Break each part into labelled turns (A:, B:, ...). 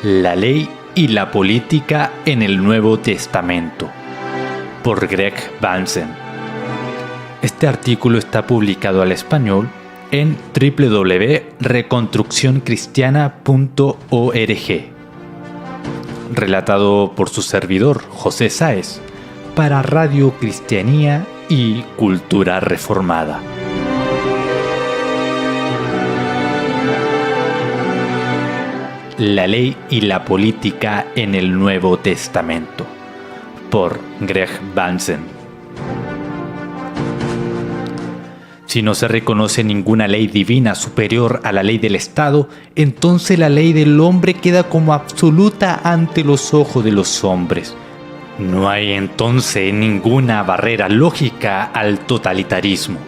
A: La ley y la política en el Nuevo Testamento, por Greg Bahnsen. Este artículo está publicado al español en www.reconstruccioncristiana.org. Relatado por su servidor, José Sáez, para Radio Cristianía y Cultura Reformada. La ley y la política en el Nuevo Testamento, por Greg Bahnsen. Si no se reconoce ninguna ley divina superior a la ley del Estado, entonces la ley del hombre queda como absoluta ante los ojos de los hombres. No hay entonces ninguna barrera lógica al totalitarismo.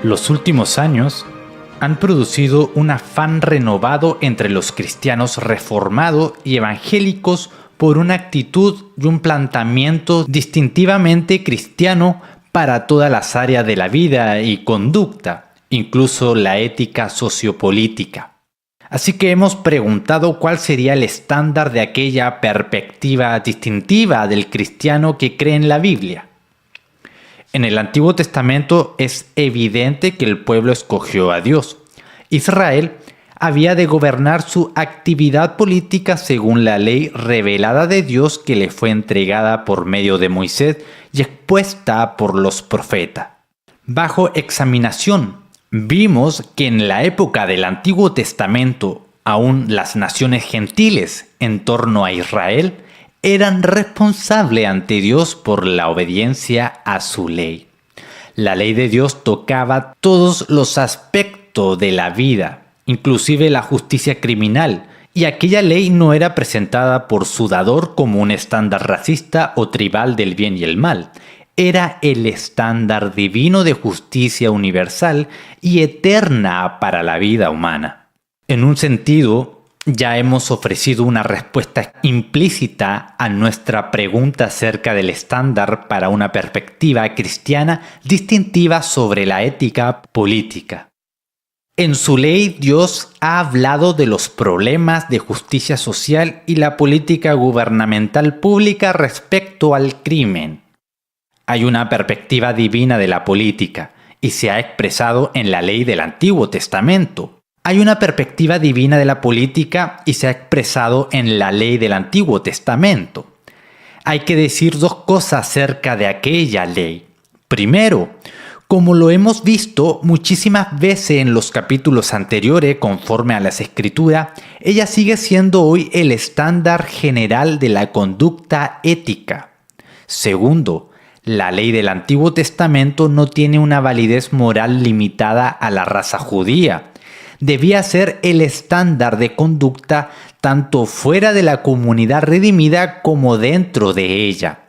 A: Los últimos años han producido un afán renovado entre los cristianos reformados y evangélicos por una actitud y un planteamiento distintivamente cristiano para todas las áreas de la vida y conducta, incluso la ética sociopolítica. Así que hemos preguntado cuál sería el estándar de aquella perspectiva distintiva del cristiano que cree en la Biblia. En el Antiguo Testamento es evidente que el pueblo escogió a Dios. Israel había de gobernar su actividad política según la ley revelada de Dios que le fue entregada por medio de Moisés y expuesta por los profetas. Bajo examinación, vimos que en la época del Antiguo Testamento, aún las naciones gentiles en torno a Israel eran responsables ante Dios por la obediencia a su ley. La ley de Dios tocaba todos los aspectos de la vida, inclusive la justicia criminal, y aquella ley no era presentada por su dador como un estándar racista o tribal del bien y el mal. Era el estándar divino de justicia universal y eterna para la vida humana. En un sentido, ya hemos ofrecido una respuesta implícita a nuestra pregunta acerca del estándar para una perspectiva cristiana distintiva sobre la ética política. En su ley, Dios ha hablado de los problemas de justicia social y la política gubernamental pública respecto al crimen. Hay una perspectiva divina de la política y se ha expresado en la ley del Antiguo Testamento. Hay una perspectiva divina de la política y se ha expresado en la ley del Antiguo Testamento. Hay que decir dos cosas acerca de aquella ley. Primero, como lo hemos visto muchísimas veces en los capítulos anteriores conforme a las Escrituras, ella sigue siendo hoy el estándar general de la conducta ética. Segundo, la ley del Antiguo Testamento no tiene una validez moral limitada a la raza judía. Debía ser el estándar de conducta tanto fuera de la comunidad redimida como dentro de ella.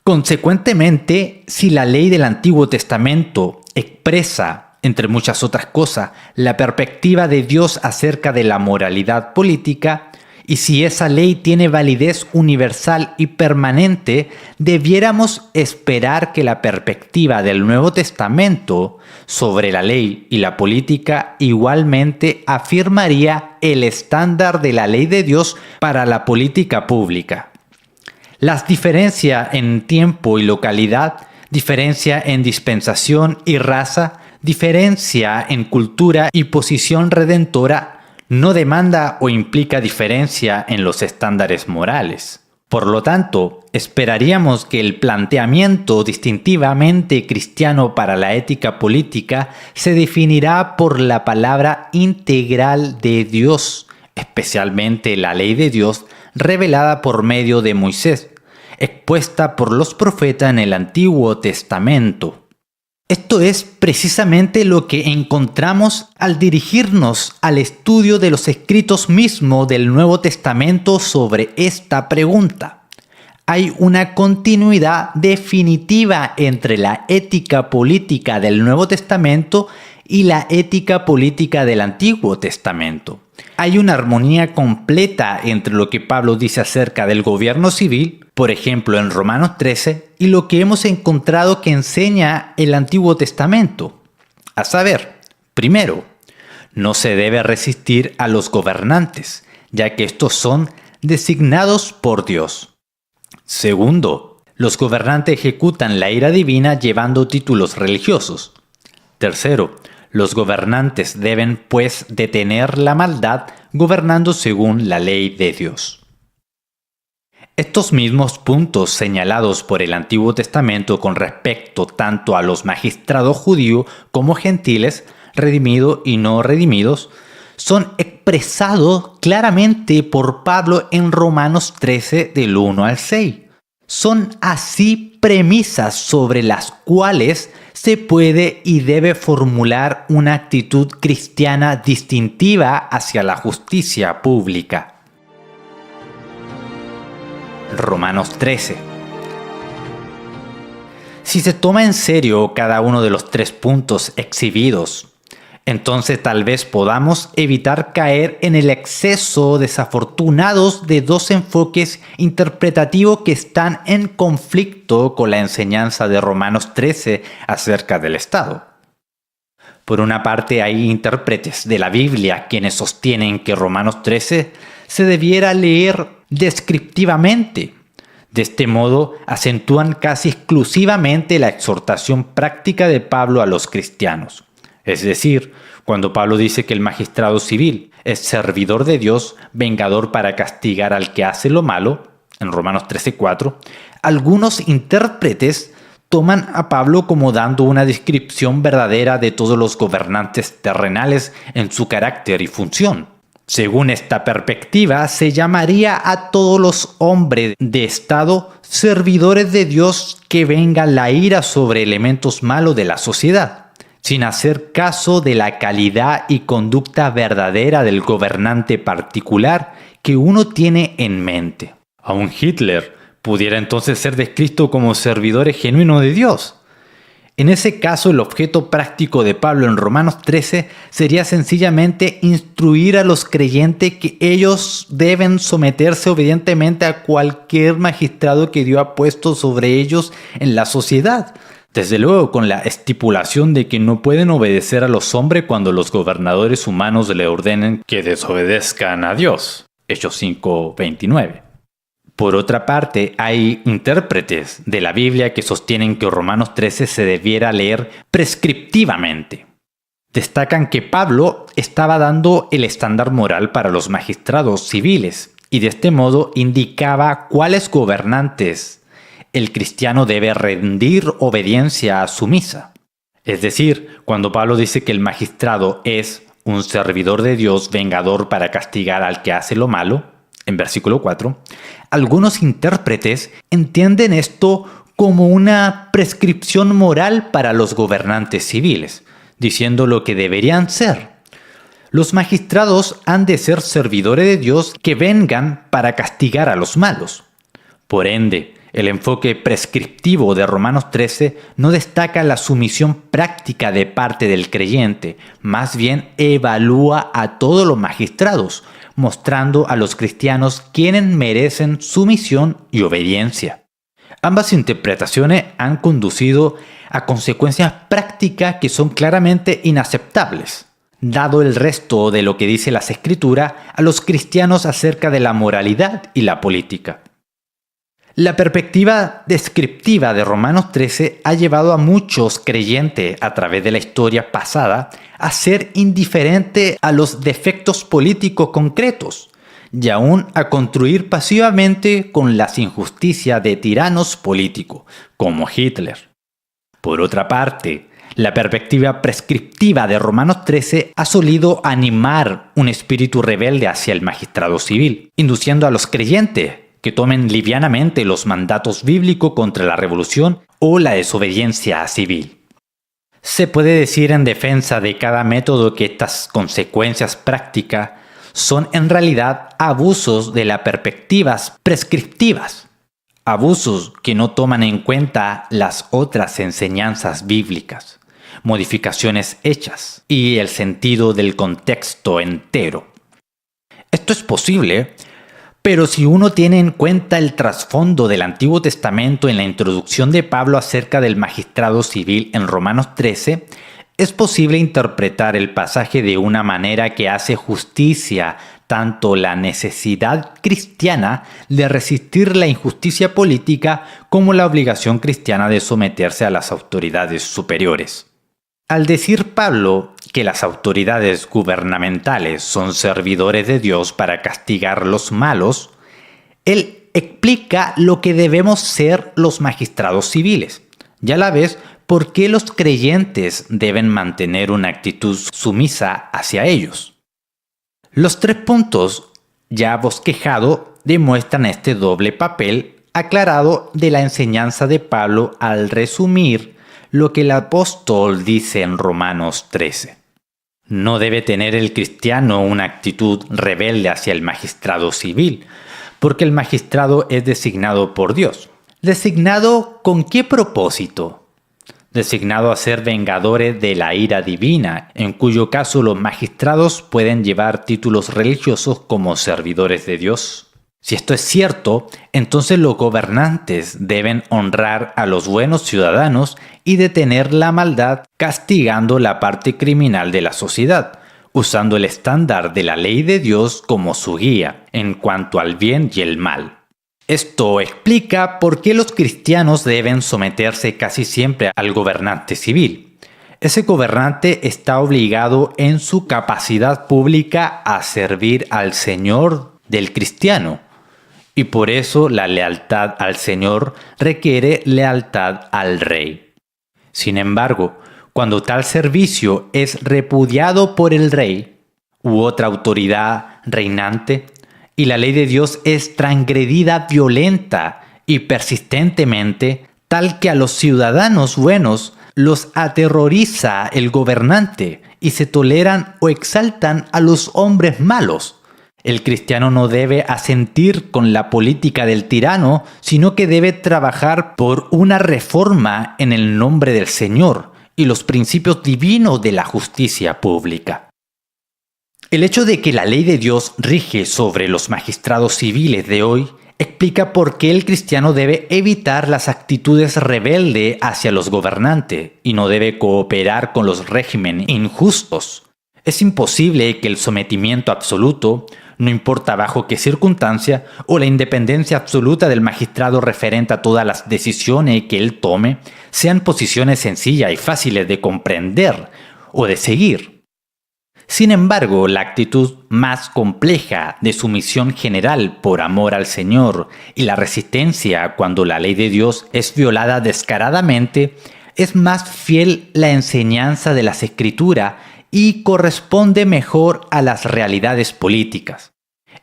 A: Consecuentemente, si la ley del Antiguo Testamento expresa, entre muchas otras cosas, la perspectiva de Dios acerca de la moralidad política, y si esa ley tiene validez universal y permanente, debiéramos esperar que la perspectiva del Nuevo Testamento sobre la ley y la política igualmente afirmaría el estándar de la ley de Dios para la política pública. Las diferencias en tiempo y localidad, diferencia en dispensación y raza, diferencia en cultura y posición redentora no demanda o implica diferencia en los estándares morales. Por lo tanto, esperaríamos que el planteamiento distintivamente cristiano para la ética política se definirá por la palabra integral de Dios, especialmente la ley de Dios revelada por medio de Moisés, expuesta por los profetas en el Antiguo Testamento. Esto es precisamente lo que encontramos al dirigirnos al estudio de los escritos mismos del Nuevo Testamento sobre esta pregunta. Hay una continuidad definitiva entre la ética política del Nuevo Testamento y la ética política del Antiguo Testamento. Hay una armonía completa entre lo que Pablo dice acerca del gobierno civil, por ejemplo en Romanos 13, y lo que hemos encontrado que enseña el Antiguo Testamento. A saber, primero, no se debe resistir a los gobernantes, ya que estos son designados por Dios. Segundo, los gobernantes ejecutan la ira divina llevando títulos religiosos. Tercero, los gobernantes deben, pues, detener la maldad gobernando según la ley de Dios. Estos mismos puntos señalados por el Antiguo Testamento con respecto tanto a los magistrados judíos como gentiles, redimidos y no redimidos, son expresados claramente por Pablo en Romanos 13 del 1 al 6. Son así premisas sobre las cuales se puede y debe formular una actitud cristiana distintiva hacia la justicia pública. Romanos 13. Si se toma en serio cada uno de los 3 puntos exhibidos, entonces tal vez podamos evitar caer en el exceso desafortunados de 2 enfoques interpretativos que están en conflicto con la enseñanza de Romanos 13 acerca del Estado. Por una parte, hay intérpretes de la Biblia quienes sostienen que Romanos 13 se debiera leer descriptivamente. De este modo, acentúan casi exclusivamente la exhortación práctica de Pablo a los cristianos. Es decir, cuando Pablo dice que el magistrado civil es servidor de Dios, vengador para castigar al que hace lo malo, en Romanos 13:4, algunos intérpretes toman a Pablo como dando una descripción verdadera de todos los gobernantes terrenales en su carácter y función. Según esta perspectiva, se llamaría a todos los hombres de Estado servidores de Dios que venga la ira sobre elementos malos de la sociedad, sin hacer caso de la calidad y conducta verdadera del gobernante particular que uno tiene en mente. Aún Hitler pudiera entonces ser descrito como servidor genuino de Dios. En ese caso, el objeto práctico de Pablo en Romanos 13 sería sencillamente instruir a los creyentes que ellos deben someterse obedientemente a cualquier magistrado que Dios ha puesto sobre ellos en la sociedad. Desde luego, con la estipulación de que no pueden obedecer a los hombres cuando los gobernadores humanos le ordenen que desobedezcan a Dios. Hechos 5:29. Por otra parte, hay intérpretes de la Biblia que sostienen que Romanos 13 se debiera leer prescriptivamente. Destacan que Pablo estaba dando el estándar moral para los magistrados civiles y de este modo indicaba cuáles gobernantes el cristiano debe rendir obediencia sumisa. Es decir, cuando Pablo dice que el magistrado es un servidor de Dios vengador para castigar al que hace lo malo, en versículo 4, algunos intérpretes entienden esto como una prescripción moral para los gobernantes civiles, diciendo lo que deberían ser. Los magistrados han de ser servidores de Dios que vengan para castigar a los malos. Por ende, el enfoque prescriptivo de Romanos 13 no destaca la sumisión práctica de parte del creyente, más bien evalúa a todos los magistrados, mostrando a los cristianos quienes merecen sumisión y obediencia. Ambas interpretaciones han conducido a consecuencias prácticas que son claramente inaceptables, dado el resto de lo que dice las Escrituras a los cristianos acerca de la moralidad y la política. La perspectiva descriptiva de Romanos 13 ha llevado a muchos creyentes a través de la historia pasada a ser indiferentes a los defectos políticos concretos y aún a construir pasivamente con las injusticias de tiranos políticos, como Hitler. Por otra parte, la perspectiva prescriptiva de Romanos 13 ha solido animar un espíritu rebelde hacia el magistrado civil, induciendo a los creyentes que tomen livianamente los mandatos bíblicos contra la revolución o la desobediencia civil. Se puede decir en defensa de cada método que estas consecuencias prácticas son en realidad abusos de las perspectivas prescriptivas, abusos que no toman en cuenta las otras enseñanzas bíblicas, modificaciones hechas y el sentido del contexto entero. Esto es posible, pero si uno tiene en cuenta el trasfondo del Antiguo Testamento en la introducción de Pablo acerca del magistrado civil en Romanos 13, Es posible interpretar el pasaje de una manera que hace justicia tanto la necesidad cristiana de resistir la injusticia política como la obligación cristiana de someterse a las autoridades superiores. Al decir Pablo que las autoridades gubernamentales son servidores de Dios para castigar los malos, él explica lo que debemos ser los magistrados civiles, y a la vez por qué los creyentes deben mantener una actitud sumisa hacia ellos. Los 3 puntos ya bosquejado demuestran este doble papel aclarado de la enseñanza de Pablo al resumir lo que el apóstol dice en Romanos 13. No debe tener el cristiano una actitud rebelde hacia el magistrado civil, porque el magistrado es designado por Dios. ¿Designado con qué propósito? Designado a ser vengadores de la ira divina, en cuyo caso los magistrados pueden llevar títulos religiosos como servidores de Dios. Si esto es cierto, entonces los gobernantes deben honrar a los buenos ciudadanos y detener la maldad castigando la parte criminal de la sociedad, usando el estándar de la ley de Dios como su guía en cuanto al bien y el mal. Esto explica por qué los cristianos deben someterse casi siempre al gobernante civil. Ese gobernante está obligado en su capacidad pública a servir al Señor del cristiano. Y por eso la lealtad al Señor requiere lealtad al Rey. Sin embargo, cuando tal servicio es repudiado por el Rey u otra autoridad reinante, y la ley de Dios es transgredida violenta y persistentemente, tal que a los ciudadanos buenos los aterroriza el gobernante y se toleran o exaltan a los hombres malos. El cristiano no debe asentir con la política del tirano, sino que debe trabajar por una reforma en el nombre del Señor y los principios divinos de la justicia pública. El hecho de que la ley de Dios rige sobre los magistrados civiles de hoy explica por qué el cristiano debe evitar las actitudes rebeldes hacia los gobernantes y no debe cooperar con los regímenes injustos. Es imposible que el sometimiento absoluto, no importa bajo qué circunstancia, o la independencia absoluta del magistrado referente a todas las decisiones que él tome, sean posiciones sencillas y fáciles de comprender o de seguir. Sin embargo, la actitud más compleja de sumisión general por amor al Señor y la resistencia cuando la ley de Dios es violada descaradamente, es más fiel la enseñanza de las Escrituras y corresponde mejor a las realidades políticas.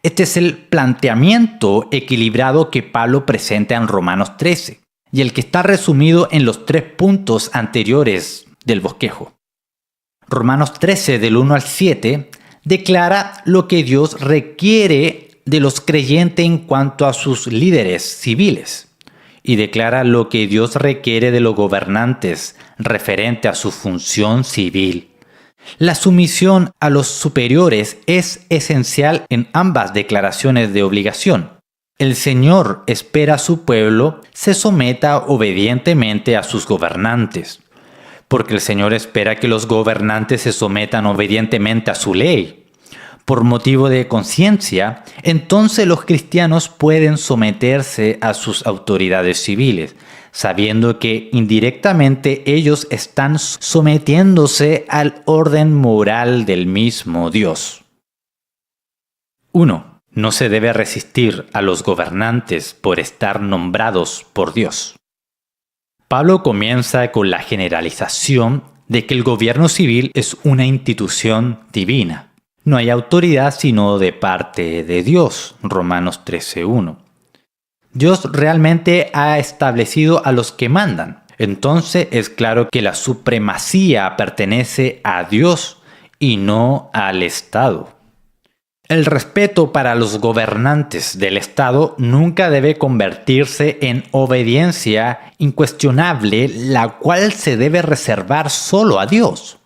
A: Este es el planteamiento equilibrado que Pablo presenta en Romanos 13 y el que está resumido en los 3 puntos anteriores del bosquejo. Romanos 13 del 1 al 7 declara lo que Dios requiere de los creyentes en cuanto a sus líderes civiles y declara lo que Dios requiere de los gobernantes referente a su función civil. La sumisión a los superiores es esencial en ambas declaraciones de obligación. El Señor espera a su pueblo se someta obedientemente a sus gobernantes, porque el Señor espera que los gobernantes se sometan obedientemente a su ley. Por motivo de conciencia, entonces los cristianos pueden someterse a sus autoridades civiles, sabiendo que indirectamente ellos están sometiéndose al orden moral del mismo Dios. 1. No se debe resistir a los gobernantes por estar nombrados por Dios. Pablo comienza con la generalización de que el gobierno civil es una institución divina. No hay autoridad sino de parte de Dios, Romanos 13:1. Dios realmente ha establecido a los que mandan. Entonces es claro que la supremacía pertenece a Dios y no al Estado. El respeto para los gobernantes del Estado nunca debe convertirse en obediencia incuestionable, la cual se debe reservar solo a Dios.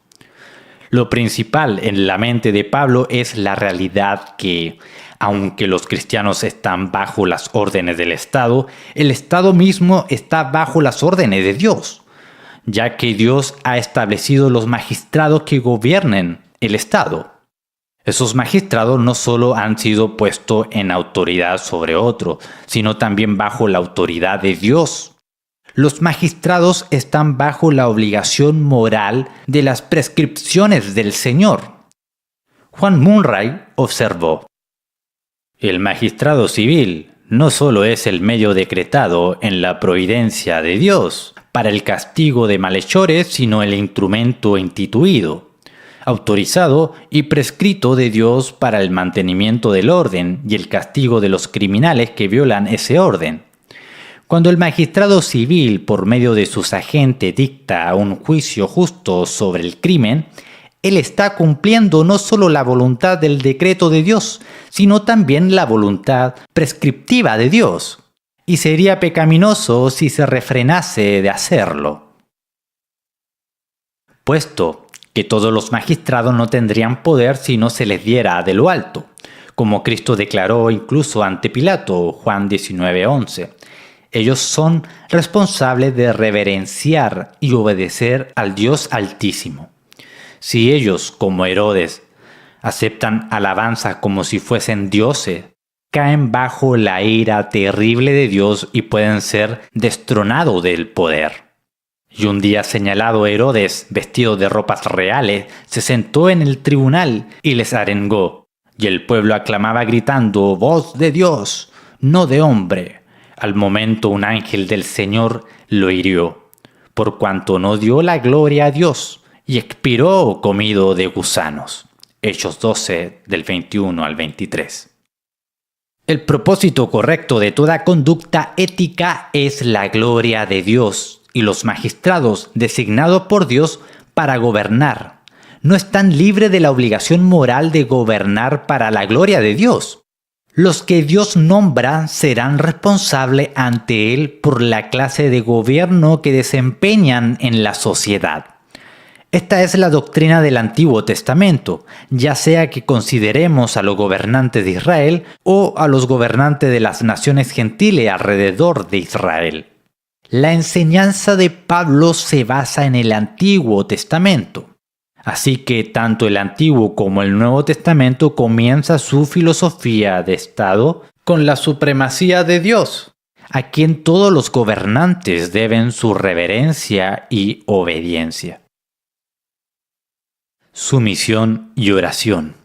A: Lo principal en la mente de Pablo es la realidad que, aunque los cristianos están bajo las órdenes del Estado, el Estado mismo está bajo las órdenes de Dios. ya que Dios ha establecido los magistrados que gobiernen el Estado. Esos magistrados no solo han sido puestos en autoridad sobre otro, sino también bajo la autoridad de Dios. Los magistrados están bajo la obligación moral de las prescripciones del Señor. Juan Murray observó: el magistrado civil no solo es el medio decretado en la providencia de Dios para el castigo de malhechores, sino el instrumento instituido, autorizado y prescrito de Dios para el mantenimiento del orden y el castigo de los criminales que violan ese orden. Cuando el magistrado civil, por medio de sus agentes, dicta un juicio justo sobre el crimen, él está cumpliendo no solo la voluntad del decreto de Dios, sino también la voluntad prescriptiva de Dios, y sería pecaminoso si se refrenase de hacerlo. Puesto que todos los magistrados no tendrían poder si no se les diera de lo alto, como Cristo declaró incluso ante Pilato, Juan 19:11. Ellos son responsables de reverenciar y obedecer al Dios Altísimo. Si ellos, como Herodes, aceptan alabanza como si fuesen dioses, caen bajo la ira terrible de Dios y pueden ser destronados del poder. Y un día señalado, Herodes, vestido de ropas reales, se sentó en el tribunal y les arengó. Y el pueblo aclamaba gritando: «Voz de Dios, no de hombre». Al momento un ángel del Señor lo hirió, por cuanto no dio la gloria a Dios, y expiró comido de gusanos. Hechos 12, del 21 al 23. El propósito correcto de toda conducta ética es la gloria de Dios, y los magistrados designados por Dios para gobernar no están libres de la obligación moral de gobernar para la gloria de Dios. Los que Dios nombra serán responsables ante Él por la clase de gobierno que desempeñan en la sociedad. Esta es la doctrina del Antiguo Testamento, ya sea que consideremos a los gobernantes de Israel o a los gobernantes de las naciones gentiles alrededor de Israel. La enseñanza de Pablo se basa en el Antiguo Testamento. Así que tanto el Antiguo como el Nuevo Testamento comienza su filosofía de Estado con la supremacía de Dios, a quien todos los gobernantes deben su reverencia y obediencia. Sumisión y oración.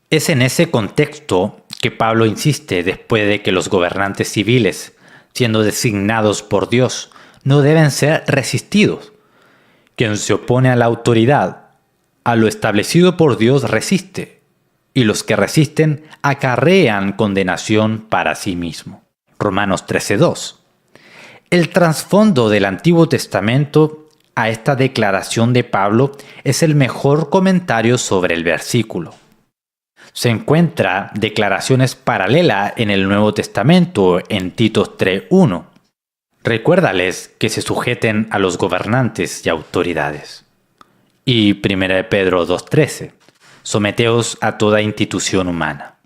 A: Es en ese contexto que Pablo insiste después de que los gobernantes civiles, siendo designados por Dios, no deben ser resistidos. Quien se opone a la autoridad, a lo establecido por Dios, resiste, y los que resisten acarrean condenación para sí mismo. Romanos 13:2. El trasfondo del Antiguo Testamento a esta declaración de Pablo es el mejor comentario sobre el versículo. Se encuentra declaraciones paralelas en el Nuevo Testamento en Tito 3:1. Recuérdales que se sujeten a los gobernantes y autoridades. Y 1 Pedro 2:13. Someteos a toda institución humana.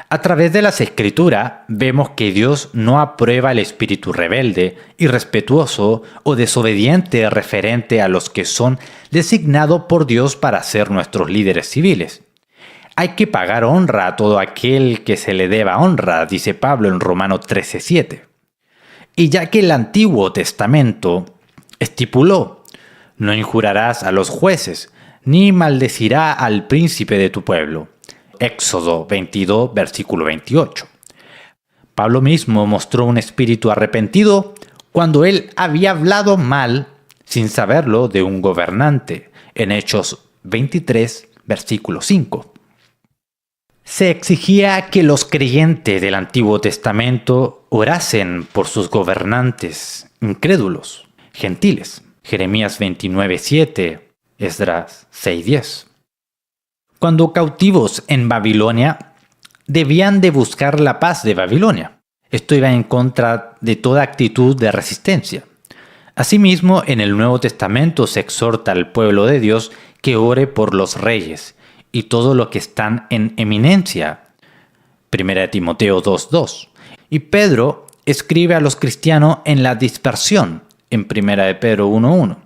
A: A través de las Escrituras vemos que Dios no aprueba el espíritu rebelde, irrespetuoso o desobediente referente a los que son designados por Dios para ser nuestros líderes civiles. Hay que pagar honra a todo aquel que se le deba honra, dice Pablo en Romanos 13:7. Y ya que el Antiguo Testamento estipuló: no injurarás a los jueces, ni maldecirá al príncipe de tu pueblo. Éxodo 22, versículo 28. Pablo mismo mostró un espíritu arrepentido cuando él había hablado mal, sin saberlo, de un gobernante, en Hechos 23, versículo 5. Se exigía que los creyentes del Antiguo Testamento orasen por sus gobernantes incrédulos, gentiles. Jeremías 29:7, Esdras 6:10. Cuando cautivos en Babilonia, debían de buscar la paz de Babilonia. Esto iba en contra de toda actitud de resistencia. Asimismo, en el Nuevo Testamento se exhorta al pueblo de Dios que ore por los reyes y todo lo que están en eminencia. 1 Timoteo 2:2. Y Pedro escribe a los cristianos en la dispersión, en 1 de Pedro 1:1,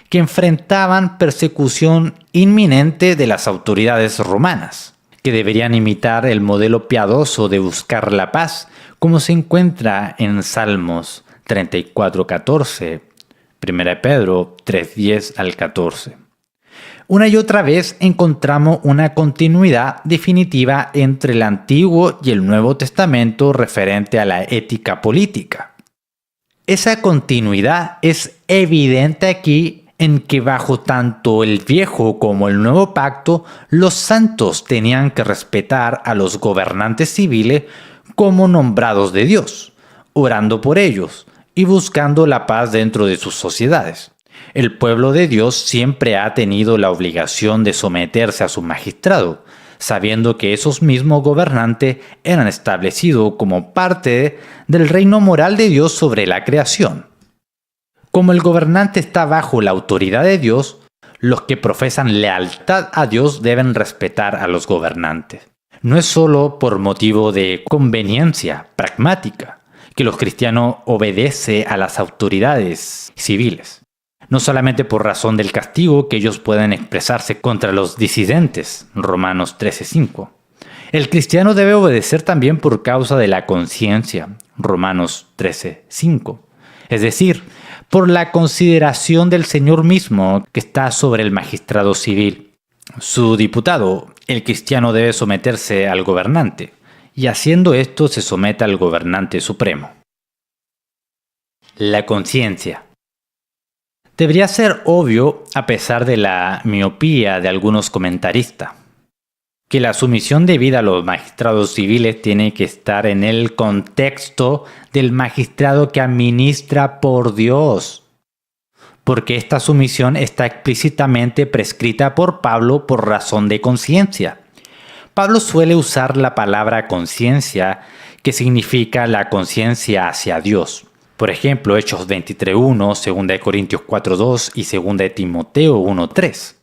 A: que enfrentaban persecución inminente de las autoridades romanas, que deberían imitar el modelo piadoso de buscar la paz, como se encuentra en Salmos 34:14, 1 de Pedro 3:10 al 14. Una y otra vez encontramos una continuidad definitiva entre el Antiguo y el Nuevo Testamento referente a la ética política. Esa continuidad es evidente aquí en que bajo tanto el Viejo como el Nuevo Pacto, los santos tenían que respetar a los gobernantes civiles como nombrados de Dios, orando por ellos y buscando la paz dentro de sus sociedades. El pueblo de Dios siempre ha tenido la obligación de someterse a su magistrado, sabiendo que esos mismos gobernantes eran establecidos como parte del reino moral de Dios sobre la creación. Como el gobernante está bajo la autoridad de Dios, los que profesan lealtad a Dios deben respetar a los gobernantes. No es solo por motivo de conveniencia pragmática que los cristianos obedecen a las autoridades civiles. No solamente por razón del castigo que ellos pueden expresarse contra los disidentes, Romanos 13:5. El cristiano debe obedecer también por causa de la conciencia, Romanos 13:5. Es decir, por la consideración del Señor mismo que está sobre el magistrado civil. Su diputado, el cristiano debe someterse al gobernante, y haciendo esto se somete al gobernante supremo. La conciencia. Debería ser obvio, a pesar de la miopía de algunos comentaristas, que la sumisión debida a los magistrados civiles tiene que estar en el contexto del magistrado que administra por Dios, porque esta sumisión está explícitamente prescrita por Pablo por razón de conciencia. Pablo suele usar la palabra conciencia, que significa la conciencia hacia Dios. Por ejemplo, Hechos 23:1, 2 Corintios 4:2 y 2 Timoteo 1:3.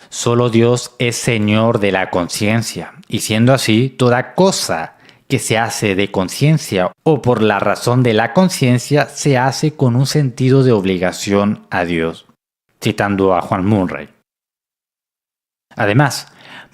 A: Solo Dios es Señor de la conciencia, y siendo así, toda cosa que se hace de conciencia o por la razón de la conciencia se hace con un sentido de obligación a Dios, citando a Juan Murray. Además,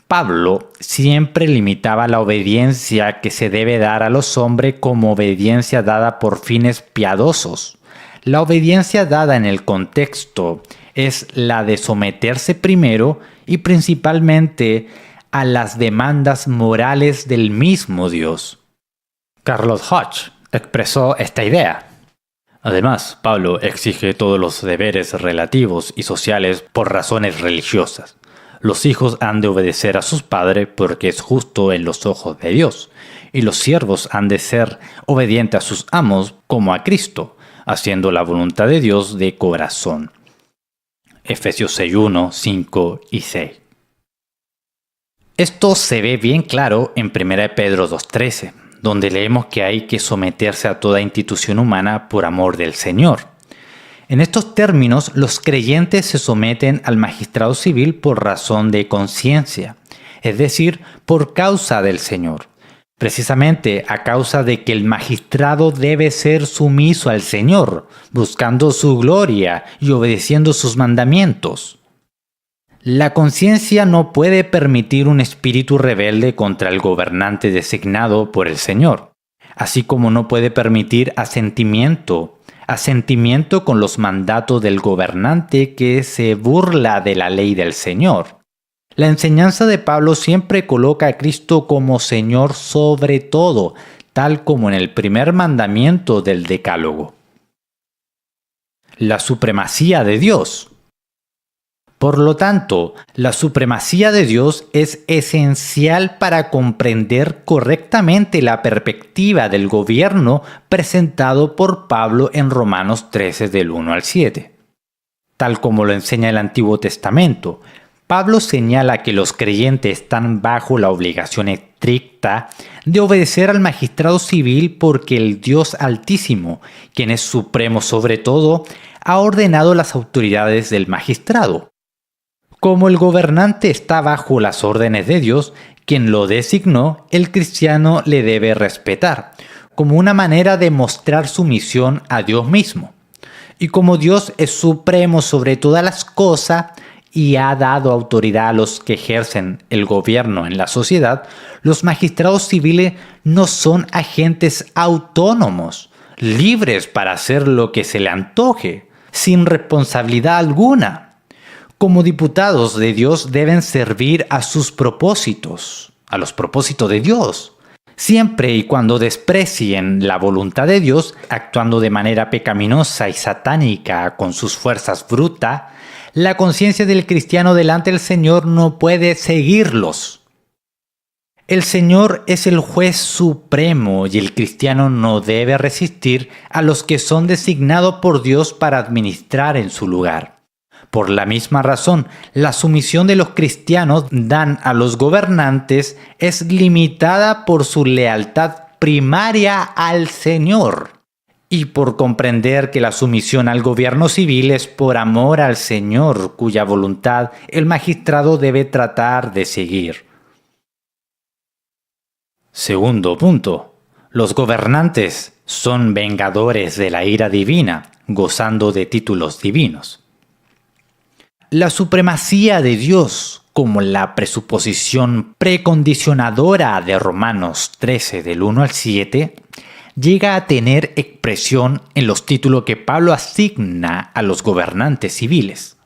A: Pablo siempre limitaba la obediencia que se debe dar a los hombres como obediencia dada por fines piadosos. La obediencia dada en el contexto es la de someterse primero y principalmente a las demandas morales del mismo Dios. Carlos Hodge expresó esta idea. Además, Pablo exige todos los deberes relativos y sociales por razones religiosas. Los hijos han de obedecer a sus padres porque es justo en los ojos de Dios, y los siervos han de ser obedientes a sus amos como a Cristo, haciendo la voluntad de Dios de corazón. Efesios 6:1, 5 y 6. Esto se ve bien claro en 1 Pedro 2:13, donde leemos que hay que someterse a toda institución humana por amor del Señor. En estos términos, los creyentes se someten al magistrado civil por razón de conciencia, es decir, por causa del Señor. Precisamente a causa de que el magistrado debe ser sumiso al Señor, buscando su gloria y obedeciendo sus mandamientos. La conciencia no puede permitir un espíritu rebelde contra el gobernante designado por el Señor, así como no puede permitir asentimiento con los mandatos del gobernante que se burla de la ley del Señor. La enseñanza de Pablo siempre coloca a Cristo como Señor sobre todo, tal como en el primer mandamiento del Decálogo. La supremacía de Dios. Por lo tanto, la supremacía de Dios es esencial para comprender correctamente la perspectiva del gobierno presentado por Pablo en Romanos 13 del 1 al 7. Tal como lo enseña el Antiguo Testamento, Pablo señala que los creyentes están bajo la obligación estricta de obedecer al magistrado civil porque el Dios Altísimo, quien es supremo sobre todo, ha ordenado las autoridades del magistrado. Como el gobernante está bajo las órdenes de Dios, quien lo designó, el cristiano le debe respetar, como una manera de mostrar sumisión a Dios mismo. Y como Dios es supremo sobre todas las cosas y ha dado autoridad a los que ejercen el gobierno en la sociedad, los magistrados civiles no son agentes autónomos, libres para hacer lo que se le antoje, sin responsabilidad alguna. Como diputados de Dios deben servir a sus propósitos, a los propósitos de Dios. Siempre y cuando desprecien la voluntad de Dios, actuando de manera pecaminosa y satánica con sus fuerzas brutas, la conciencia del cristiano delante del Señor no puede seguirlos. El Señor es el juez supremo y el cristiano no debe resistir a los que son designados por Dios para administrar en su lugar. Por la misma razón, la sumisión de los cristianos dan a los gobernantes es limitada por su lealtad primaria al Señor y por comprender que la sumisión al gobierno civil es por amor al Señor, cuya voluntad el magistrado debe tratar de seguir. Segundo punto. Los gobernantes son vengadores de la ira divina, gozando de títulos divinos. La supremacía de Dios, como la presuposición precondicionadora de Romanos 13 del 1 al 7, llega a tener expresión en los títulos que Pablo asigna a los gobernantes civiles.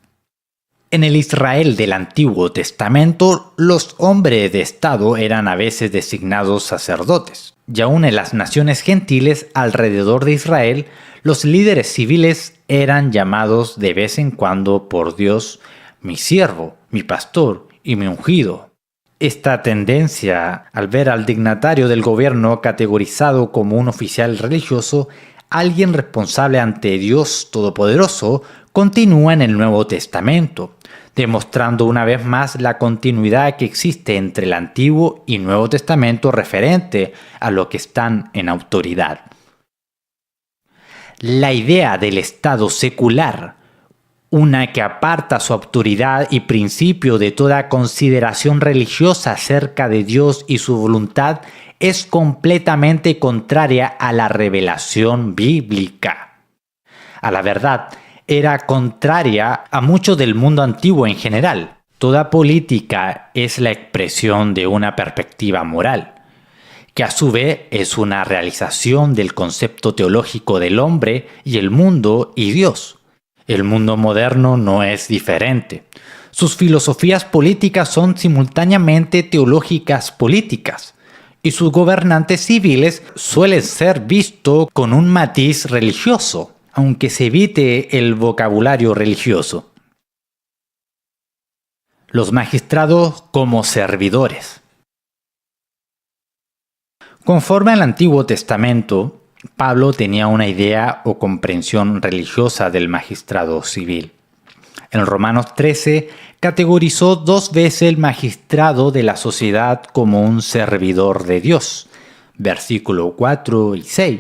A: En el Israel del Antiguo Testamento, los hombres de Estado eran a veces designados sacerdotes, y aún en las naciones gentiles alrededor de Israel, los líderes civiles eran llamados de vez en cuando por Dios mi siervo, mi pastor y mi ungido. Esta tendencia, al ver al dignatario del gobierno categorizado como un oficial religioso, alguien responsable ante Dios Todopoderoso, continúa en el Nuevo Testamento, demostrando una vez más la continuidad que existe entre el Antiguo y Nuevo Testamento referente a lo que están en autoridad. La idea del Estado secular, una que aparta su autoridad y principio de toda consideración religiosa acerca de Dios y su voluntad, es completamente contraria a la revelación bíblica. A la verdad, era contraria a mucho del mundo antiguo en general. Toda política es la expresión de una perspectiva moral, que a su vez es una realización del concepto teológico del hombre y el mundo y Dios. El mundo moderno no es diferente. Sus filosofías políticas son simultáneamente teológicas políticas, y sus gobernantes civiles suelen ser vistos con un matiz religioso, aunque se evite el vocabulario religioso. Los magistrados como servidores. Conforme al Antiguo Testamento, Pablo tenía una idea o comprensión religiosa del magistrado civil. En Romanos 13 categorizó 2 veces el magistrado de la sociedad como un servidor de Dios, versículos 4 y 6.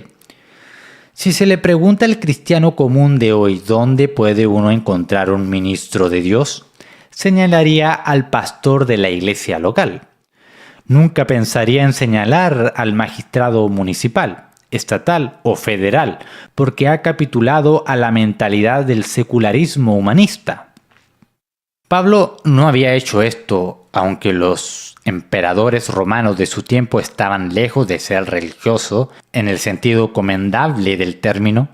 A: Si se le pregunta al cristiano común de hoy dónde puede uno encontrar un ministro de Dios, señalaría al pastor de la iglesia local. Nunca pensaría en señalar al magistrado municipal, estatal o federal, porque ha capitulado a la mentalidad del secularismo humanista. Pablo no había hecho esto, aunque los emperadores romanos de su tiempo estaban lejos de ser religiosos en el sentido comendable del término.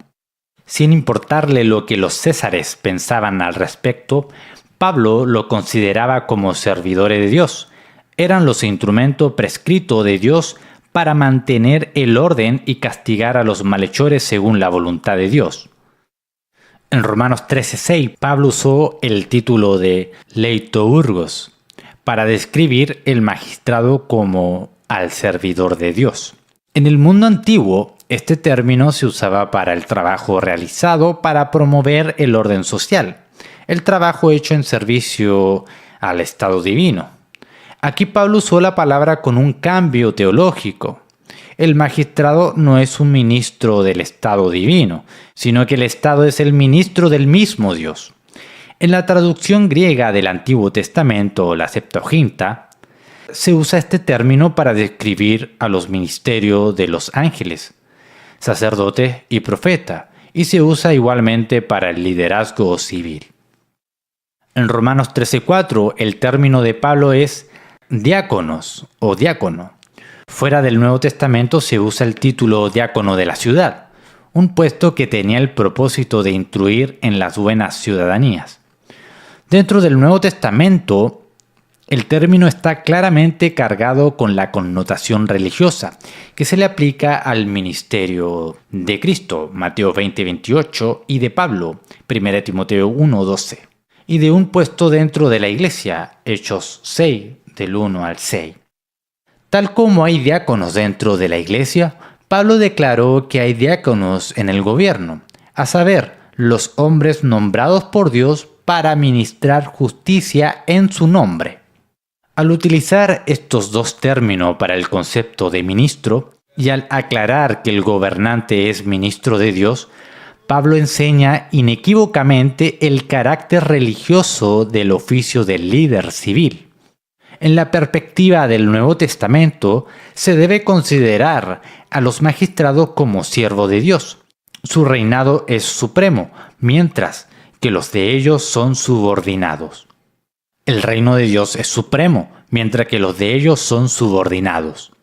A: Sin importarle lo que los césares pensaban al respecto, Pablo lo consideraba como servidores de Dios. Eran los instrumentos prescritos de Dios para mantener el orden y castigar a los malhechores según la voluntad de Dios. En Romanos 13:6, Pablo usó el título de leitourgos para describir el magistrado como al servidor de Dios. En el mundo antiguo, este término se usaba para el trabajo realizado para promover el orden social, el trabajo hecho en servicio al Estado divino. Aquí Pablo usó la palabra con un cambio teológico. El magistrado no es un ministro del Estado divino, sino que el Estado es el ministro del mismo Dios. En la traducción griega del Antiguo Testamento, la Septuaginta, se usa este término para describir a los ministerios de los ángeles, sacerdotes y profeta, y se usa igualmente para el liderazgo civil. En Romanos 13:4 el término de Pablo es diáconos o diácono. Fuera del Nuevo Testamento se usa el título diácono de la ciudad, un puesto que tenía el propósito de instruir en las buenas ciudadanías. Dentro del Nuevo Testamento, el término está claramente cargado con la connotación religiosa que se le aplica al ministerio de Cristo, Mateo 20:28, y de Pablo, 1 Timoteo 1:12, y de un puesto dentro de la iglesia, Hechos 6, del 1 al 6. Tal como hay diáconos dentro de la iglesia, Pablo declaró que hay diáconos en el gobierno, a saber, los hombres nombrados por Dios para ministrar justicia en su nombre. Al utilizar estos dos términos para el concepto de ministro y al aclarar que el gobernante es ministro de Dios, Pablo enseña inequívocamente el carácter religioso del oficio del líder civil. En la perspectiva del Nuevo Testamento, se debe considerar a los magistrados como siervos de Dios. Su reinado es supremo, mientras que los de ellos son subordinados. El reino de Dios es supremo, mientras que los de ellos son subordinados.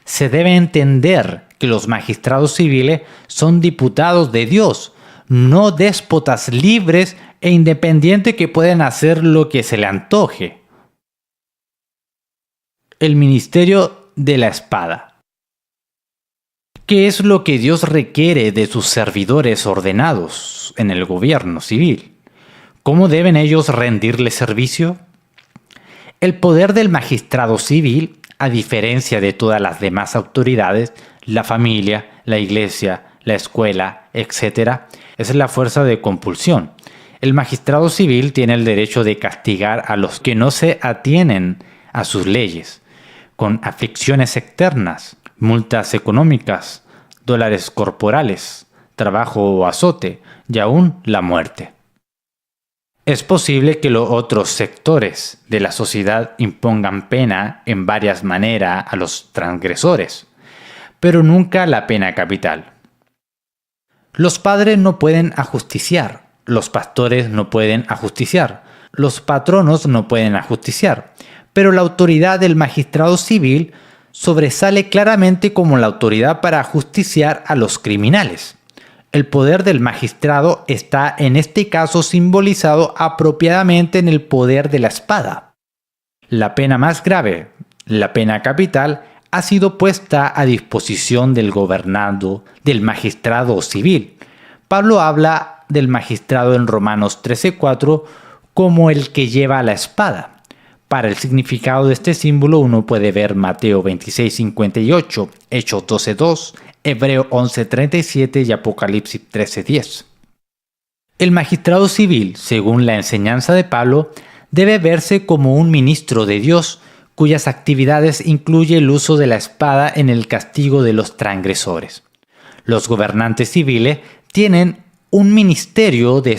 A: Se debe entender que los magistrados civiles son diputados de Dios, no déspotas libres e independientes que pueden hacer lo que se le antoje. El ministerio de la espada. ¿Qué es lo que Dios requiere de sus servidores ordenados en el gobierno civil? ¿Cómo deben ellos rendirle servicio? El poder del magistrado civil, a diferencia de todas las demás autoridades, la familia, la iglesia, la escuela, etc., es la fuerza de compulsión. El magistrado civil tiene el derecho de castigar a los que no se atienen a sus leyes, con aflicciones externas, multas económicas, dólares corporales, trabajo o azote, y aún la muerte. Es posible que los otros sectores de la sociedad impongan pena en varias maneras a los transgresores, pero nunca la pena capital. Los padres no pueden ajusticiar, los pastores no pueden ajusticiar, los patronos no pueden ajusticiar, pero la autoridad del magistrado civil sobresale claramente como la autoridad para ajusticiar a los criminales. El poder del magistrado está en este caso simbolizado apropiadamente en el poder de la espada. La pena más grave, la pena capital, ha sido puesta a disposición del gobernado, del magistrado civil. Pablo habla del magistrado en Romanos 13:4 como el que lleva la espada. Para el significado de este símbolo uno puede ver Mateo 26:58, Hechos 12:2, Hebreo 11:37 y Apocalipsis 13:10. El magistrado civil, según la enseñanza de Pablo, debe verse como un ministro de Dios, cuyas actividades incluye el uso de la espada en el castigo de los transgresores. Los gobernantes civiles tienen un ministerio de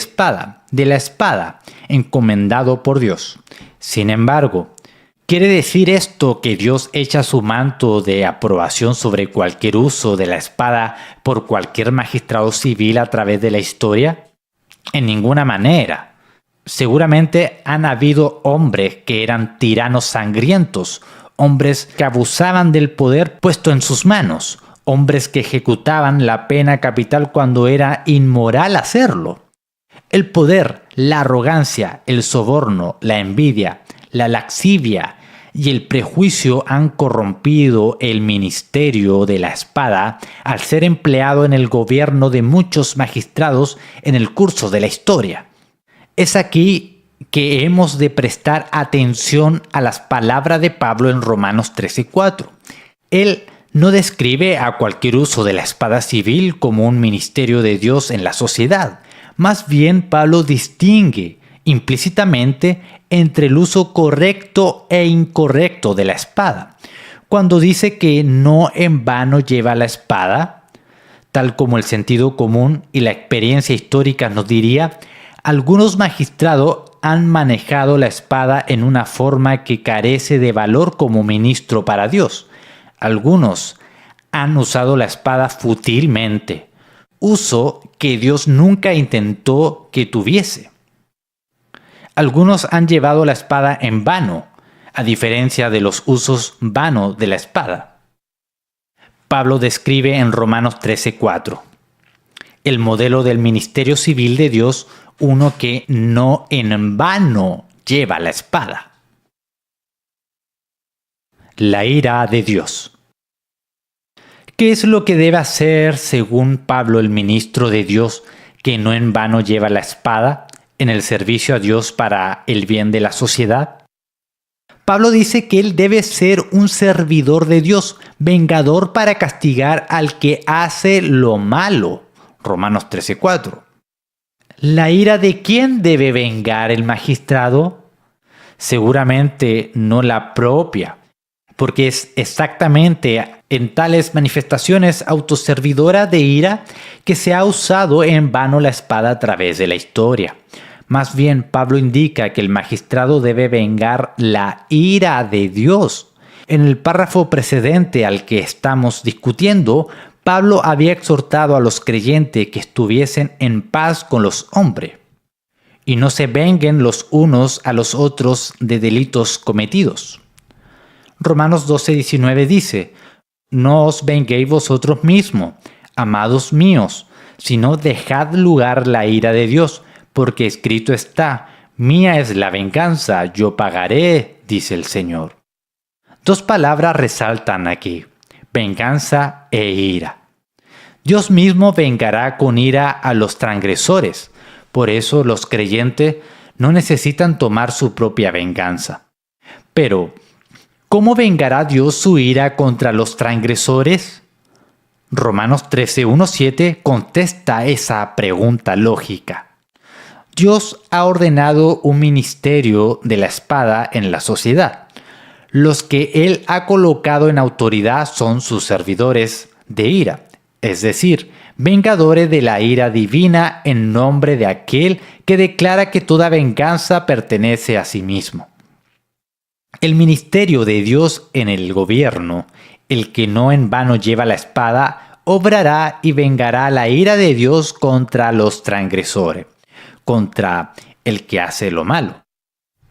A: la espada, encomendado por Dios. Sin embargo, ¿quiere decir esto que Dios echa su manto de aprobación sobre cualquier uso de la espada por cualquier magistrado civil a través de la historia? En ninguna manera. Seguramente han habido hombres que eran tiranos sangrientos, hombres que abusaban del poder puesto en sus manos, hombres que ejecutaban la pena capital cuando era inmoral hacerlo. El poder, la arrogancia, el soborno, la envidia, la laxivia y el prejuicio han corrompido el ministerio de la espada al ser empleado en el gobierno de muchos magistrados en el curso de la historia. Es aquí que hemos de prestar atención a las palabras de Pablo en Romanos 13:4. Él no describe a cualquier uso de la espada civil como un ministerio de Dios en la sociedad. Más bien, Pablo distingue implícitamente entre el uso correcto e incorrecto de la espada. Cuando dice que no en vano lleva la espada, tal como el sentido común y la experiencia histórica nos diría, algunos magistrados han manejado la espada en una forma que carece de valor como ministro para Dios. Algunos han usado la espada fútilmente, uso que Dios nunca intentó que tuviese. Algunos han llevado la espada en vano, a diferencia de los usos vanos de la espada. Pablo describe en Romanos 13:4 el modelo del ministerio civil de Dios, uno que no en vano lleva la espada. La ira de Dios. ¿Qué es lo que debe hacer, según Pablo, el ministro de Dios, que no en vano lleva la espada en el servicio a Dios para el bien de la sociedad? Pablo dice que él debe ser un servidor de Dios, vengador para castigar al que hace lo malo. Romanos 13:4. ¿La ira de quién debe vengar el magistrado? Seguramente no la propia, porque es exactamente en tales manifestaciones autoservidoras de ira que se ha usado en vano la espada a través de la historia. Más bien, Pablo indica que el magistrado debe vengar la ira de Dios. En el párrafo precedente al que estamos discutiendo, Pablo había exhortado a los creyentes que estuviesen en paz con los hombres y no se venguen los unos a los otros de delitos cometidos. Romanos 12:19 dice: no os venguéis vosotros mismos, amados míos, sino dejad lugar la ira de Dios, porque escrito está: mía es la venganza, yo pagaré, dice el Señor. Dos palabras resaltan aquí: venganza e ira. Dios mismo vengará con ira a los transgresores. Por eso los creyentes no necesitan tomar su propia venganza. Pero, ¿cómo vengará Dios su ira contra los transgresores? Romanos 13:1-7 contesta esa pregunta lógica. Dios ha ordenado un ministerio de la espada en la sociedad. Los que Él ha colocado en autoridad son sus servidores de ira, es decir, vengadores de la ira divina en nombre de aquel que declara que toda venganza pertenece a sí mismo. El ministerio de Dios en el gobierno, el que no en vano lleva la espada, obrará y vengará la ira de Dios contra los transgresores, contra el que hace lo malo.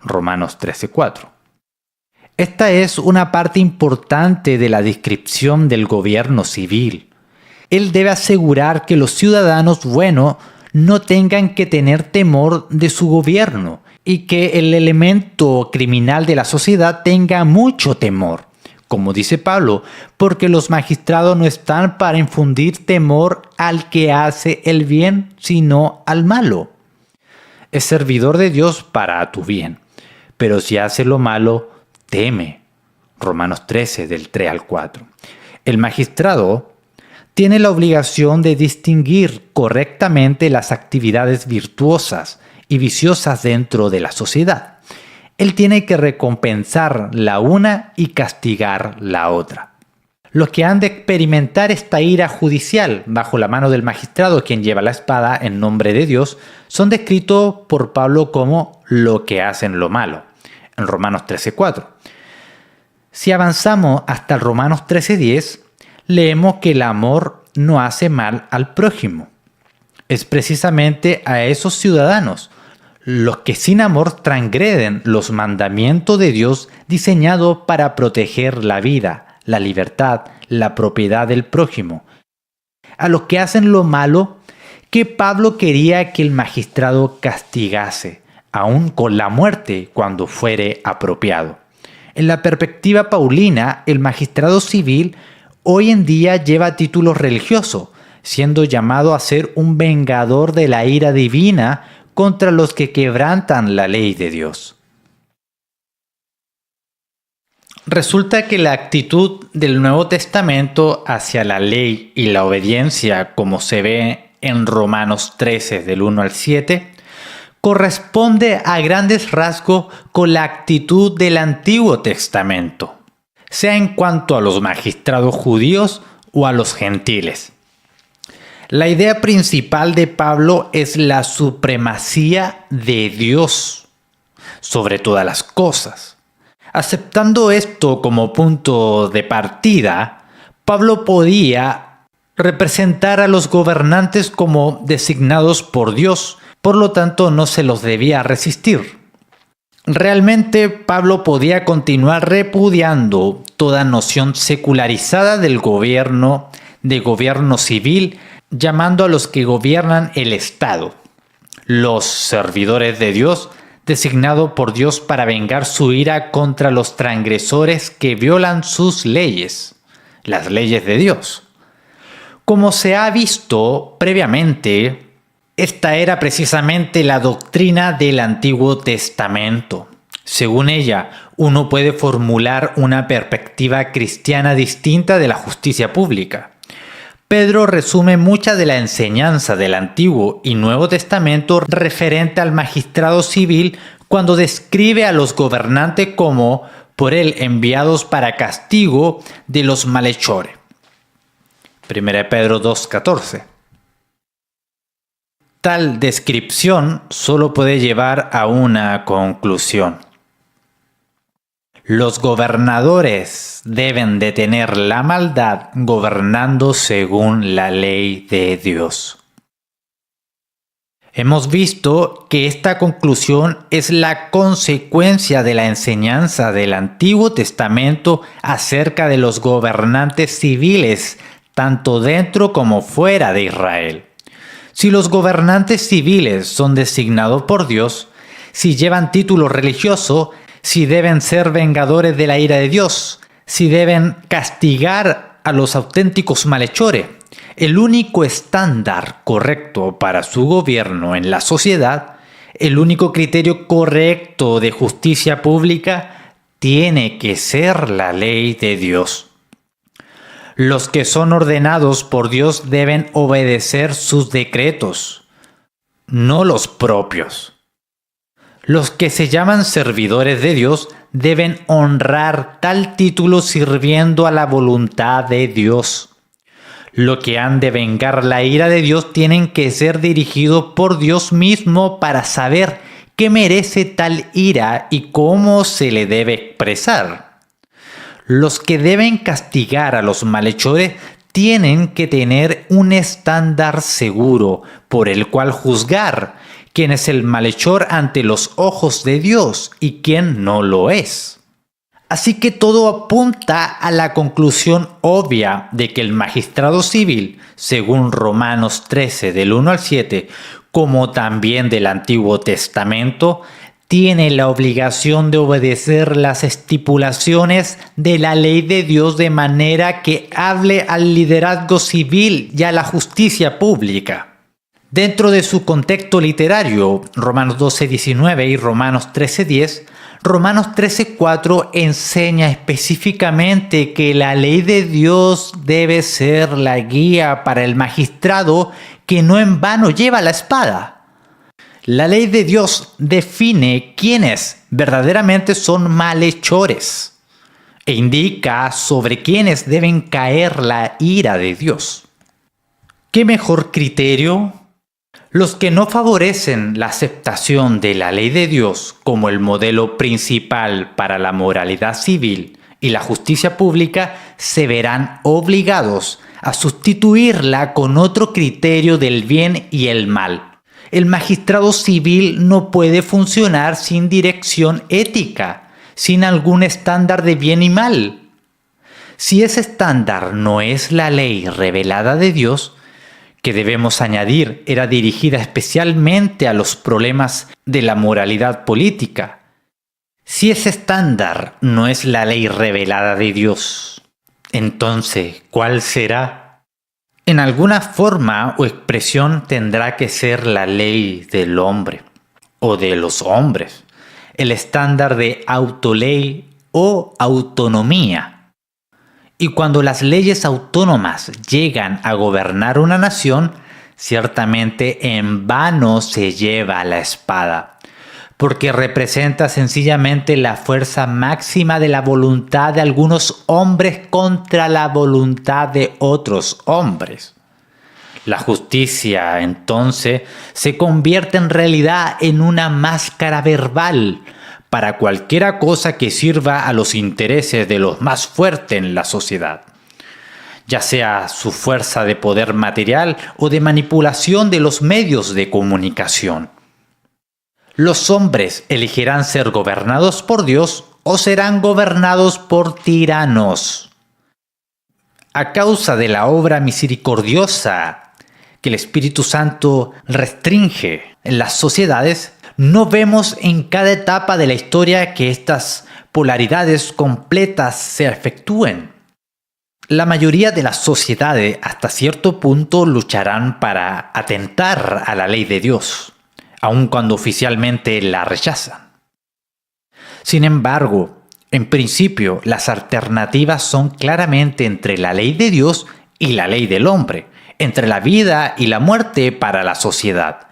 A: Romanos 13:4. Esta es una parte importante de la descripción del gobierno civil. Él debe asegurar que los ciudadanos buenos no tengan que tener temor de su gobierno y que el elemento criminal de la sociedad tenga mucho temor. Como dice Pablo, porque los magistrados no están para infundir temor al que hace el bien, sino al malo. Es servidor de Dios para tu bien, pero si hace lo malo, teme. Romanos 13, del 3 al 4. El magistrado tiene la obligación de distinguir correctamente las actividades virtuosas y viciosas dentro de la sociedad. Él tiene que recompensar la una y castigar la otra. Los que han de experimentar esta ira judicial bajo la mano del magistrado, quien lleva la espada en nombre de Dios, son descritos por Pablo como lo que hacen lo malo, en Romanos 13:4. Si avanzamos hasta el Romanos 13:10, leemos que el amor no hace mal al prójimo. Es precisamente a esos ciudadanos, los que sin amor transgreden los mandamientos de Dios diseñados para proteger la vida, la libertad, la propiedad del prójimo. A los que hacen lo malo, que Pablo quería que el magistrado castigase, aun con la muerte cuando fuere apropiado. En la perspectiva paulina, el magistrado civil hoy en día lleva título religioso, siendo llamado a ser un vengador de la ira divina contra los que quebrantan la ley de Dios. Resulta que la actitud del Nuevo Testamento hacia la ley y la obediencia, como se ve en Romanos 13 del 1 al 7, corresponde a grandes rasgos con la actitud del Antiguo Testamento, sea en cuanto a los magistrados judíos o a los gentiles. La idea principal de Pablo es la supremacía de Dios sobre todas las cosas. Aceptando esto como punto de partida, Pablo podía representar a los gobernantes como designados por Dios, por lo tanto no se los debía resistir. Realmente Pablo podía continuar repudiando toda noción secularizada del gobierno, de gobierno civil, llamando a los que gobiernan el Estado, los servidores de Dios, designado por Dios para vengar su ira contra los transgresores que violan sus leyes, las leyes de Dios. Como se ha visto previamente, esta era precisamente la doctrina del Antiguo Testamento. Según ella, uno puede formular una perspectiva cristiana distinta de la justicia pública. Pedro resume mucha de la enseñanza del Antiguo y Nuevo Testamento referente al magistrado civil cuando describe a los gobernantes como por él enviados para castigo de los malhechores. 1 Pedro 2:14. Tal descripción solo puede llevar a una conclusión. Los gobernadores deben detener la maldad gobernando según la ley de Dios. Hemos visto que esta conclusión es la consecuencia de la enseñanza del Antiguo Testamento acerca de los gobernantes civiles, tanto dentro como fuera de Israel. Si los gobernantes civiles son designados por Dios, si llevan título religioso, si deben ser vengadores de la ira de Dios, si deben castigar a los auténticos malhechores, el único estándar correcto para su gobierno en la sociedad, el único criterio correcto de justicia pública, tiene que ser la ley de Dios. Los que son ordenados por Dios deben obedecer sus decretos, no los propios. Los que se llaman servidores de Dios deben honrar tal título sirviendo a la voluntad de Dios. Los que han de vengar la ira de Dios tienen que ser dirigidos por Dios mismo para saber qué merece tal ira y cómo se le debe expresar. Los que deben castigar a los malhechores tienen que tener un estándar seguro por el cual juzgar quién es el malhechor ante los ojos de Dios y quién no lo es. Así que todo apunta a la conclusión obvia de que el magistrado civil, según Romanos 13 del 1 al 7, como también del Antiguo Testamento, tiene la obligación de obedecer las estipulaciones de la ley de Dios de manera que hable al liderazgo civil y a la justicia pública. Dentro de su contexto literario, Romanos 12:19 y Romanos 13:10, Romanos 13:4 enseña específicamente que la ley de Dios debe ser la guía para el magistrado que no en vano lleva la espada. La ley de Dios define quiénes verdaderamente son malhechores e indica sobre quiénes deben caer la ira de Dios. ¿Qué mejor criterio? Los que no favorecen la aceptación de la ley de Dios como el modelo principal para la moralidad civil y la justicia pública se verán obligados a sustituirla con otro criterio del bien y el mal. El magistrado civil no puede funcionar sin dirección ética, sin algún estándar de bien y mal. Si ese estándar no es la ley revelada de Dios, que debemos añadir era dirigida especialmente a los problemas de la moralidad política. Si ese estándar no es la ley revelada de Dios, entonces, ¿cuál será? En alguna forma o expresión tendrá que ser la ley del hombre o de los hombres, el estándar de autoley o autonomía. Y cuando las leyes autónomas llegan a gobernar una nación, ciertamente en vano se lleva la espada, porque representa sencillamente la fuerza máxima de la voluntad de algunos hombres contra la voluntad de otros hombres. La justicia, entonces, se convierte en realidad en una máscara verbal para cualquiera cosa que sirva a los intereses de los más fuertes en la sociedad. ya sea su fuerza de poder material o de manipulación de los medios de comunicación. Los hombres elegirán ser gobernados por Dios o serán gobernados por tiranos. A causa de la obra misericordiosa que el Espíritu Santo restringe en las sociedades, no vemos en cada etapa de la historia que estas polaridades completas se efectúen. La mayoría de las sociedades hasta cierto punto lucharán para atentar a la ley de Dios, aun cuando oficialmente la rechazan. Sin embargo, en principio, las alternativas son claramente entre la ley de Dios y la ley del hombre, entre la vida y la muerte para la sociedad.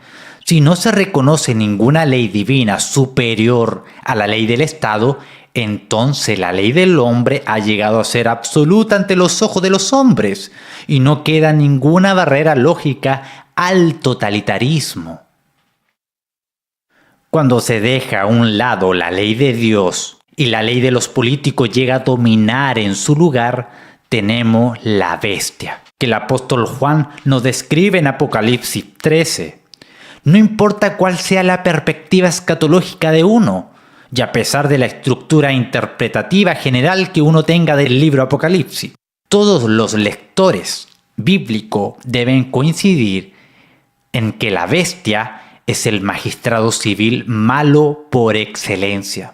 A: Si no se reconoce ninguna ley divina superior a la ley del Estado, entonces la ley del hombre ha llegado a ser absoluta ante los ojos de los hombres y no queda ninguna barrera lógica al totalitarismo. Cuando se deja a un lado la ley de Dios y la ley de los políticos llega a dominar en su lugar, tenemos la bestia, que el apóstol Juan nos describe en Apocalipsis 13. No importa cuál sea la perspectiva escatológica de uno, y a pesar de la estructura interpretativa general que uno tenga del libro Apocalipsis, todos los lectores bíblicos deben coincidir en que la bestia es el magistrado civil malo por excelencia.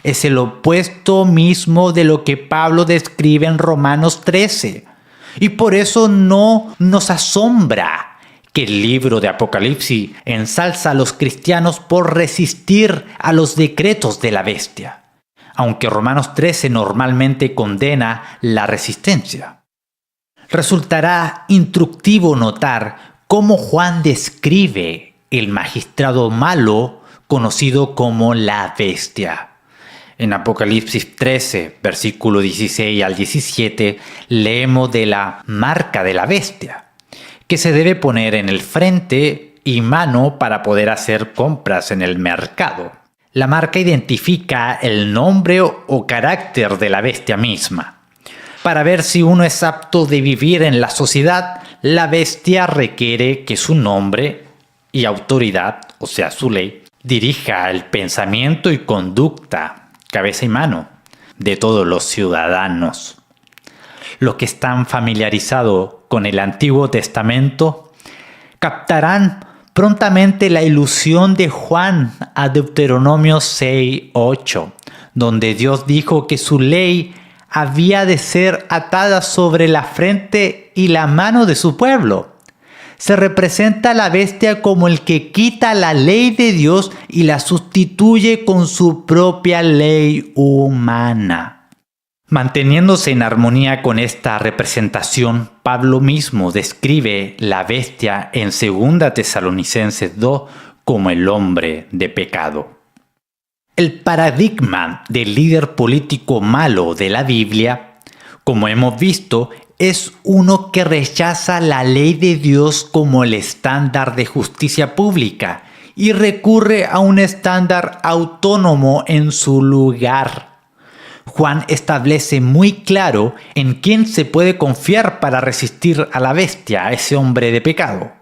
A: Es el opuesto mismo de lo que Pablo describe en Romanos 13. Y por eso no nos asombra que el libro de Apocalipsis ensalza a los cristianos por resistir a los decretos de la bestia, aunque Romanos 13 normalmente condena la resistencia. Resultará instructivo notar cómo Juan describe el magistrado malo conocido como la bestia. En Apocalipsis 13, versículo 16 al 17, leemos de la marca de la bestia, que se debe poner en el frente y mano para poder hacer compras en el mercado. La marca identifica el nombre o carácter de la bestia misma. Para ver si uno es apto de vivir en la sociedad, la bestia requiere que su nombre y autoridad, o sea su ley, dirija el pensamiento y conducta, cabeza y mano, de todos los ciudadanos. Los que están familiarizados con el Antiguo Testamento captarán prontamente la ilusión de Juan a Deuteronomio 6:8, donde Dios dijo que su ley había de ser atada sobre la frente y la mano de su pueblo. Se representa a la bestia como el que quita la ley de Dios y la sustituye con su propia ley humana. Manteniéndose en armonía con esta representación, Pablo mismo describe la bestia en 2 Tesalonicenses 2 como el hombre de pecado. El paradigma del líder político malo de la Biblia, como hemos visto, es uno que rechaza la ley de Dios como el estándar de justicia pública y recurre a un estándar autónomo en su lugar. Juan establece muy claro en quién se puede confiar para resistir a la bestia, a ese hombre de pecado.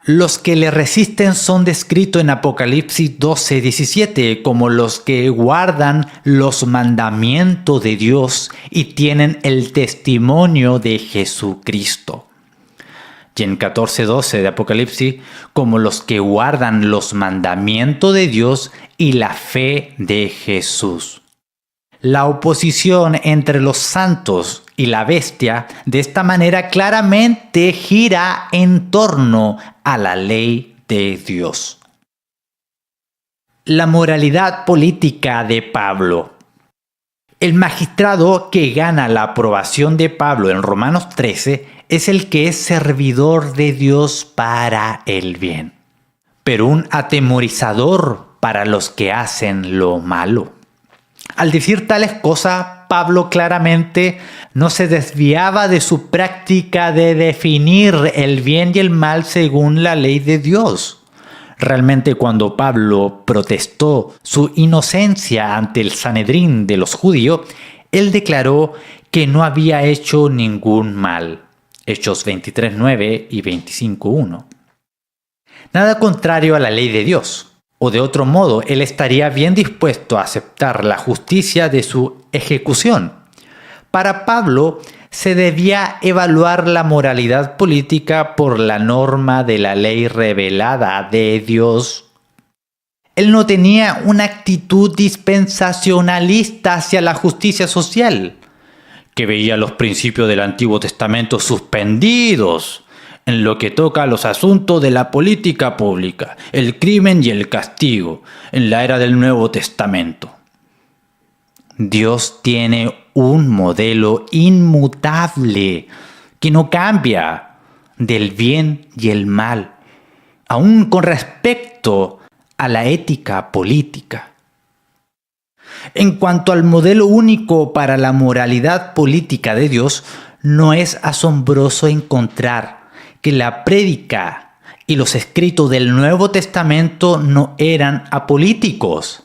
A: Los que le resisten son descritos en Apocalipsis 12:17 como los que guardan los mandamientos de Dios y tienen el testimonio de Jesucristo. Y en 14:12 de Apocalipsis como los que guardan los mandamientos de Dios y la fe de Jesús. La oposición entre los santos y la bestia de esta manera claramente gira en torno a la ley de Dios. La moralidad política de Pablo. El magistrado que gana la aprobación de Pablo en Romanos 13 es el que es servidor de Dios para el bien, pero un atemorizador para los que hacen lo malo. Al decir tales cosas, Pablo claramente no se desviaba de su práctica de definir el bien y el mal según la ley de Dios. Realmente cuando Pablo protestó su inocencia ante el Sanedrín de los judíos, él declaró que no había hecho ningún mal. Hechos 23:9 y 25:1. Nada contrario a la ley de Dios, o de otro modo, él estaría bien dispuesto a aceptar la justicia de su ejecución. Para Pablo, se debía evaluar la moralidad política por la norma de la ley revelada de Dios. Él no tenía una actitud dispensacionalista hacia la justicia social, que veía los principios del Antiguo Testamento suspendidos en lo que toca a los asuntos de la política pública, el crimen y el castigo en la era del Nuevo Testamento. Dios tiene un modelo inmutable que no cambia del bien y el mal, aun con respecto a la ética política. En cuanto al modelo único para la moralidad política de Dios, no es asombroso encontrar que la prédica y los escritos del Nuevo Testamento no eran apolíticos.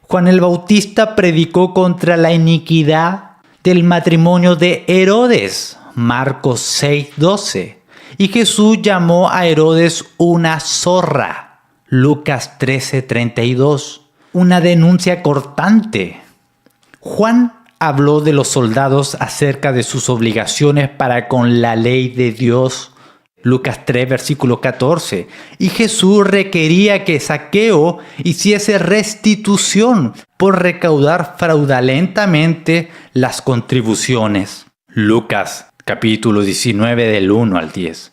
A: Juan el Bautista predicó contra la iniquidad del matrimonio de Herodes, Marcos 6:12, y Jesús llamó a Herodes una zorra, Lucas 13:32, una denuncia cortante. Juan habló de los soldados acerca de sus obligaciones para con la ley de Dios, Lucas 3, versículo 14. Y Jesús requería que Zaqueo hiciese restitución por recaudar fraudulentamente las contribuciones. Lucas capítulo 19 del 1 al 10.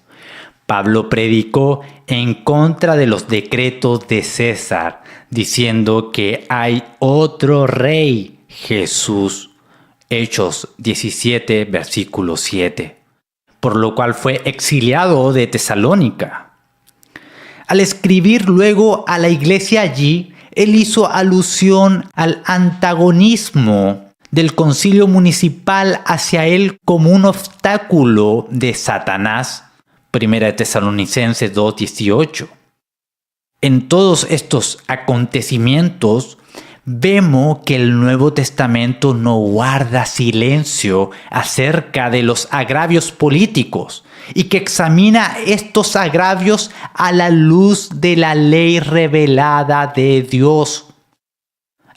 A: Pablo predicó en contra de los decretos de César, diciendo que hay otro rey, Jesús. Hechos 17, versículo 7. Por lo cual fue exiliado de Tesalónica. Al escribir luego a la iglesia allí, él hizo alusión al antagonismo del concilio municipal hacia él como un obstáculo de Satanás. 1 Tesalonicenses 2:18. En todos estos acontecimientos, vemos que el Nuevo Testamento no guarda silencio acerca de los agravios políticos y que examina estos agravios a la luz de la ley revelada de Dios.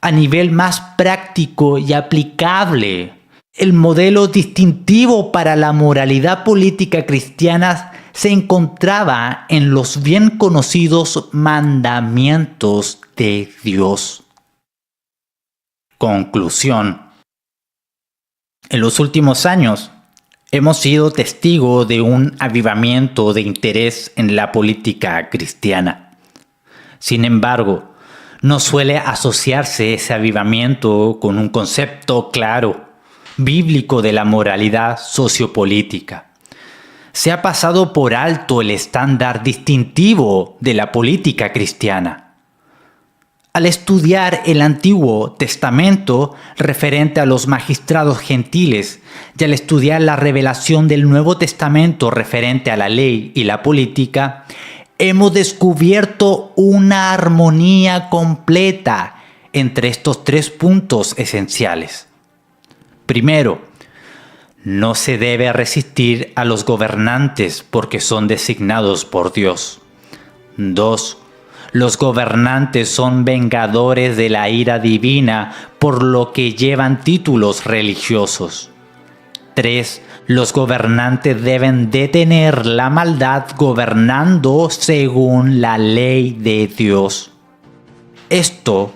A: A nivel más práctico y aplicable, el modelo distintivo para la moralidad política cristiana se encontraba en los bien conocidos mandamientos de Dios. Conclusión. En los últimos años hemos sido testigos de un avivamiento de interés en la política cristiana. Sin embargo, no suele asociarse ese avivamiento con un concepto claro, bíblico de la moralidad sociopolítica. Se ha pasado por alto el estándar distintivo de la política cristiana. Al estudiar el Antiguo Testamento referente a los magistrados gentiles y al estudiar la revelación del Nuevo Testamento referente a la ley y la política, hemos descubierto una armonía completa entre estos tres puntos esenciales. Primero, no se debe resistir a los gobernantes porque son designados por Dios. 2. Los gobernantes son vengadores de la ira divina, por lo que llevan títulos religiosos. 3. Los gobernantes deben detener la maldad gobernando según la ley de Dios. Esto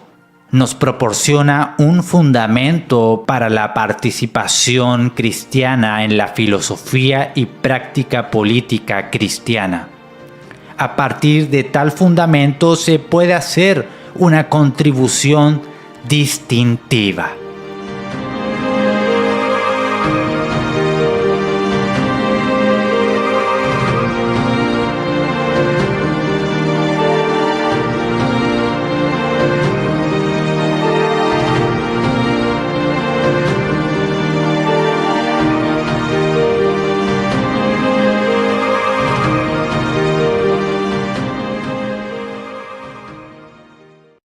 A: nos proporciona un fundamento para la participación cristiana en la filosofía y práctica política cristiana. A partir de tal fundamento se puede hacer una contribución distintiva.